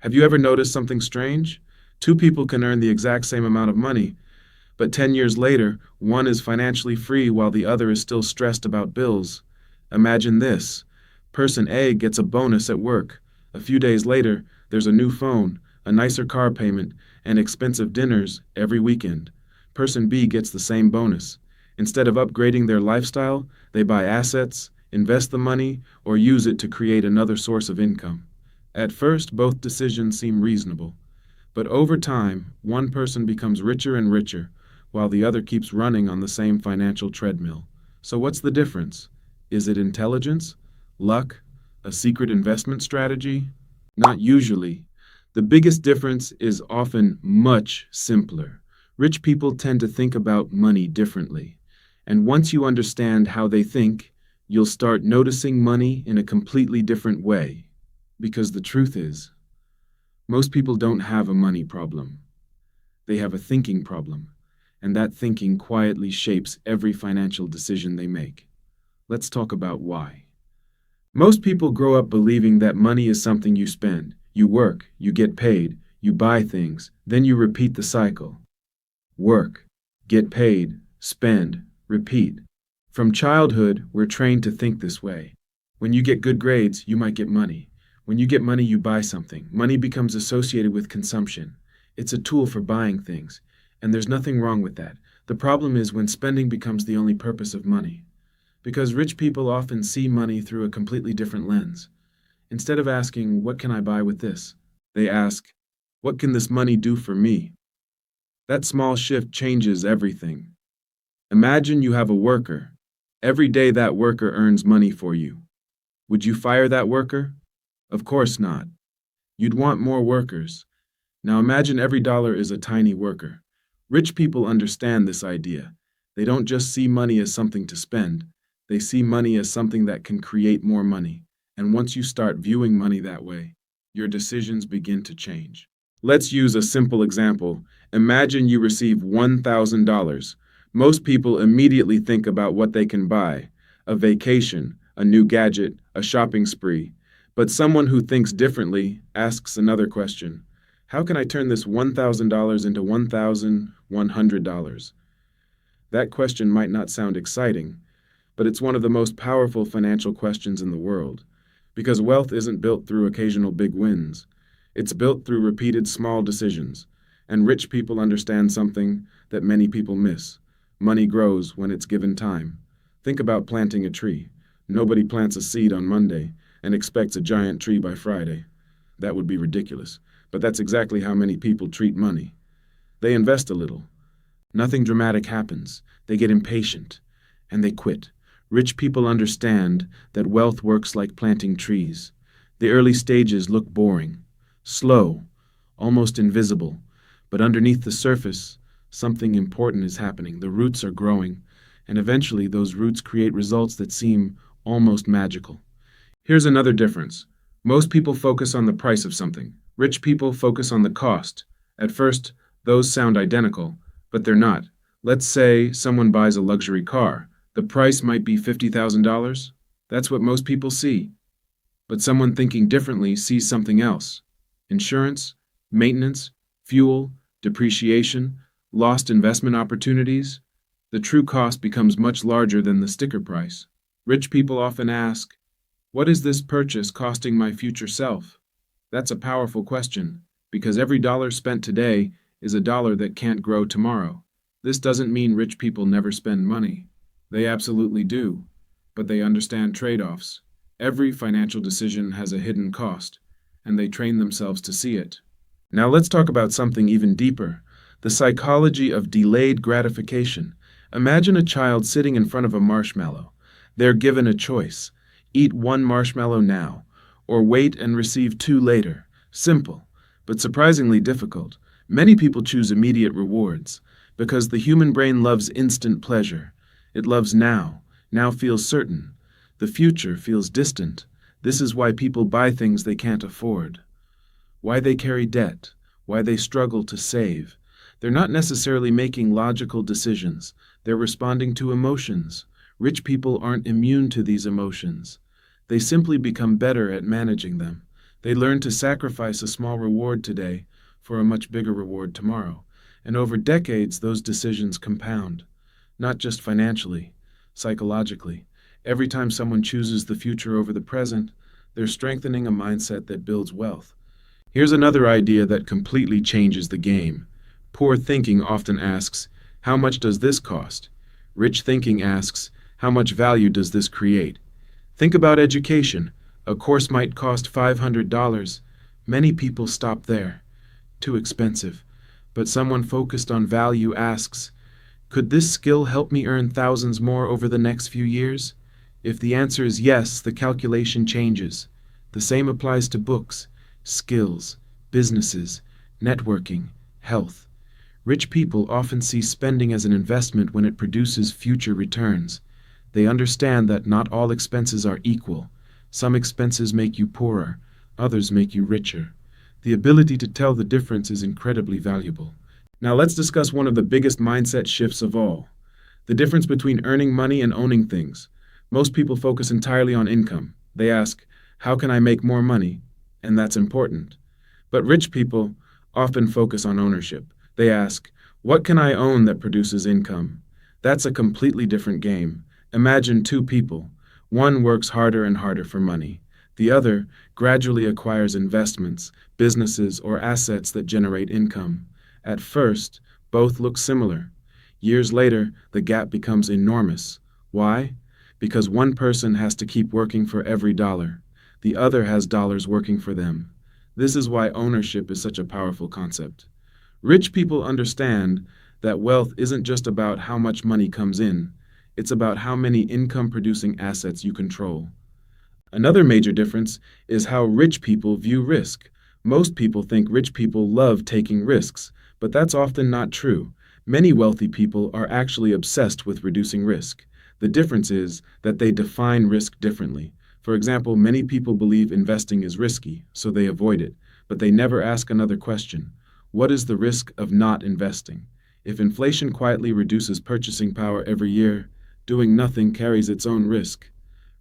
Have you ever noticed something strange? Two people can earn the exact same amount of money, but 10 years later, one is financially free while the other is still stressed about bills. Imagine this. Person A gets a bonus at work. A few days later, there's a new phone, a nicer car payment, and expensive dinners every weekend. Person B gets the same bonus. Instead of upgrading their lifestyle, they buy assets, invest the money, or use it to create another source of income. At first, both decisions seem reasonable. But over time, one person becomes richer and richer, while the other keeps running on the same financial treadmill. So what's the difference? Is it intelligence? Luck? A secret investment strategy? Not usually. The biggest difference is often much simpler. Rich people tend to think about money differently. And once you understand how they think, you'll start noticing money in a completely different way. Because the truth is, most people don't have a money problem. They have a thinking problem, and that thinking quietly shapes every financial decision they make. Let's talk about why. Most people grow up believing that money is something you spend. You work, you get paid, you buy things, then you repeat the cycle. Work, get paid, spend, repeat. From childhood, we're trained to think this way. When you get good grades, you might get money. When you get money, you buy something. Money becomes associated with consumption. It's a tool for buying things, and there's nothing wrong with that. The problem is when spending becomes the only purpose of money. Because rich people often see money through a completely different lens. Instead of asking, what can I buy with this? They ask, what can this money do for me? That small shift changes everything. Imagine you have a worker. Every day that worker earns money for you. Would you fire that worker? Of course not. You'd want more workers. Now imagine every dollar is a tiny worker. Rich people understand this idea. They don't just see money as something to spend. They see money as something that can create more money. And once you start viewing money that way, your decisions begin to change. Let's use a simple example. Imagine you receive $1,000. Most people immediately think about what they can buy: a vacation, a new gadget, a shopping spree. But someone who thinks differently asks another question. How can I turn this $1,000 into $1,100? That question might not sound exciting, but it's one of the most powerful financial questions in the world. Because wealth isn't built through occasional big wins. It's built through repeated small decisions. And rich people understand something that many people miss. Money grows when it's given time. Think about planting a tree. Nobody plants a seed on Monday and expects a giant tree by Friday. That would be ridiculous, but that's exactly how many people treat money. They invest a little. Nothing dramatic happens. They get impatient, and they quit. Rich people understand that wealth works like planting trees. The early stages look boring, slow, almost invisible, but underneath the surface, something important is happening. The roots are growing, and eventually those roots create results that seem almost magical. Here's another difference. Most people focus on the price of something. Rich people focus on the cost. At first, those sound identical, but they're not. Let's say someone buys a luxury car. The price might be $50,000. That's what most people see. But someone thinking differently sees something else. Insurance, maintenance, fuel, depreciation, lost investment opportunities. The true cost becomes much larger than the sticker price. Rich people often ask, what is this purchase costing my future self? That's a powerful question, because every dollar spent today is a dollar that can't grow tomorrow. This doesn't mean rich people never spend money. They absolutely do, but they understand trade-offs. Every financial decision has a hidden cost, and they train themselves to see it. Now let's talk about something even deeper, the psychology of delayed gratification. Imagine a child sitting in front of a marshmallow. They're given a choice. Eat one marshmallow now, or wait and receive two later. Simple, but surprisingly difficult. Many people choose immediate rewards, because the human brain loves instant pleasure. It loves now. Now feels certain. The future feels distant. This is why people buy things they can't afford. Why they carry debt. Why they struggle to save. They're not necessarily making logical decisions. They're responding to emotions. Rich people aren't immune to these emotions. They simply become better at managing them. They learn to sacrifice a small reward today for a much bigger reward tomorrow. And over decades, those decisions compound, not just financially, psychologically. Every time someone chooses the future over the present, they're strengthening a mindset that builds wealth. Here's another idea that completely changes the game. Poor thinking often asks, how much does this cost? Rich thinking asks, how much value does this create? Think about education. A course might cost $500. Many people stop there. Too expensive. But someone focused on value asks, could this skill help me earn thousands more over the next few years? If the answer is yes, the calculation changes. The same applies to books, skills, businesses, networking, health. Rich people often see spending as an investment when it produces future returns. They understand that not all expenses are equal. Some expenses make you poorer, others make you richer. The ability to tell the difference is incredibly valuable. Now let's discuss one of the biggest mindset shifts of all, the difference between earning money and owning things. Most people focus entirely on income. They ask, how can I make more money? And that's important. But rich people often focus on ownership. They ask, what can I own that produces income? That's a completely different game. Imagine two people. One works harder and harder for money. The other gradually acquires investments, businesses, or assets that generate income. At first, both look similar. Years later, the gap becomes enormous. Why? Because one person has to keep working for every dollar. The other has dollars working for them. This is why ownership is such a powerful concept. Rich people understand that wealth isn't just about how much money comes in, it's about how many income-producing assets you control. Another major difference is how rich people view risk. Most people think rich people love taking risks, but that's often not true. Many wealthy people are actually obsessed with reducing risk. The difference is that they define risk differently. For example, many people believe investing is risky, so they avoid it, but they never ask another question. What is the risk of not investing? If inflation quietly reduces purchasing power every year, doing nothing carries its own risk.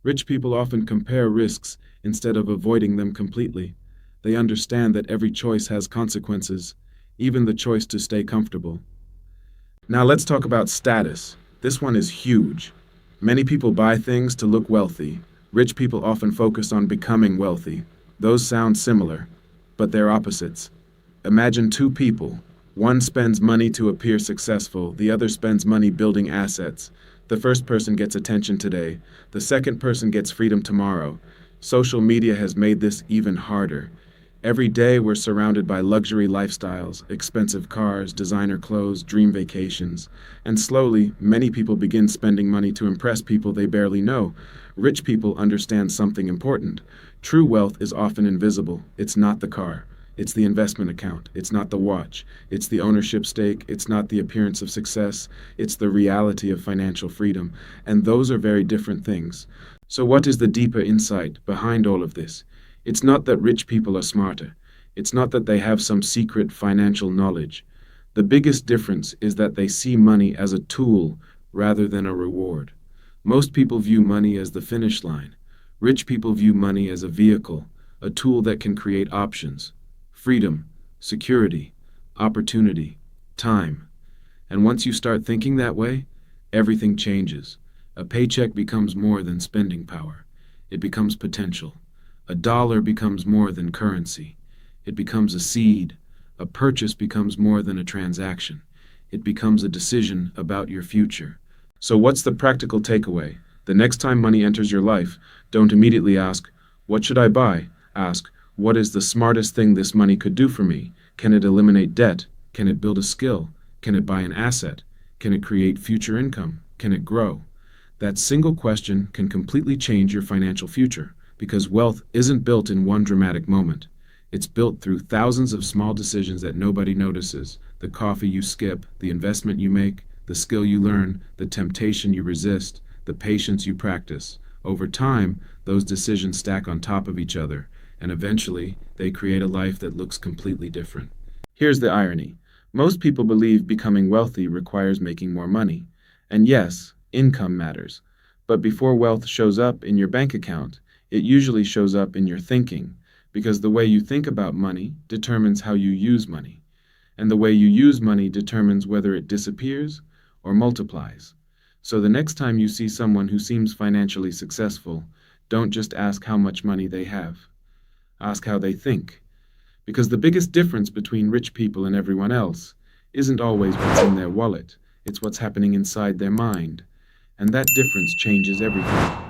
Rich people often compare risks instead of avoiding them completely. They understand that every choice has consequences, even the choice to stay comfortable. Now let's talk about status. This one is huge. Many people buy things to look wealthy. Rich people often focus on becoming wealthy. Those sound similar, but they're opposites. Imagine two people. One spends money to appear successful, the other spends money building assets. The first person gets attention today, the second person gets freedom tomorrow. Social media has made this even harder. Every day we're surrounded by luxury lifestyles, expensive cars, designer clothes, dream vacations. And slowly, many people begin spending money to impress people they barely know. Rich people understand something important. True wealth is often invisible. It's not the car. It's the investment account. It's not the watch. It's the ownership stake. It's not the appearance of success. It's the reality of financial freedom. And those are very different things. So what is the deeper insight behind all of this? It's not that rich people are smarter. It's not that they have some secret financial knowledge. The biggest difference is that they see money as a tool rather than a reward. Most people view money as the finish line. Rich people view money as a vehicle, a tool that can create options, freedom, security, opportunity, time. And once you start thinking that way, everything changes. A paycheck becomes more than spending power. It becomes potential. A dollar becomes more than currency. It becomes a seed. A purchase becomes more than a transaction. It becomes a decision about your future. So what's the practical takeaway? The next time money enters your life, don't immediately ask, what should I buy? Ask, what is the smartest thing this money could do for me? Can it eliminate debt? Can it build a skill? Can it buy an asset? Can it create future income? Can it grow? That single question can completely change your financial future, because wealth isn't built in one dramatic moment. It's built through thousands of small decisions that nobody notices. The coffee you skip, the investment you make, the skill you learn, the temptation you resist, the patience you practice. Over time, those decisions stack on top of each other, and eventually, they create a life that looks completely different. Here's the irony. Most people believe becoming wealthy requires making more money. And yes, income matters. But before wealth shows up in your bank account, it usually shows up in your thinking. because the way you think about money determines how you use money, and the way you use money determines whether it disappears or multiplies. So the next time you see someone who seems financially successful, don't just ask how much money they have. Ask how they think. Because the biggest difference between rich people and everyone else isn't always what's in their wallet, it's what's happening inside their mind. And that difference changes everything.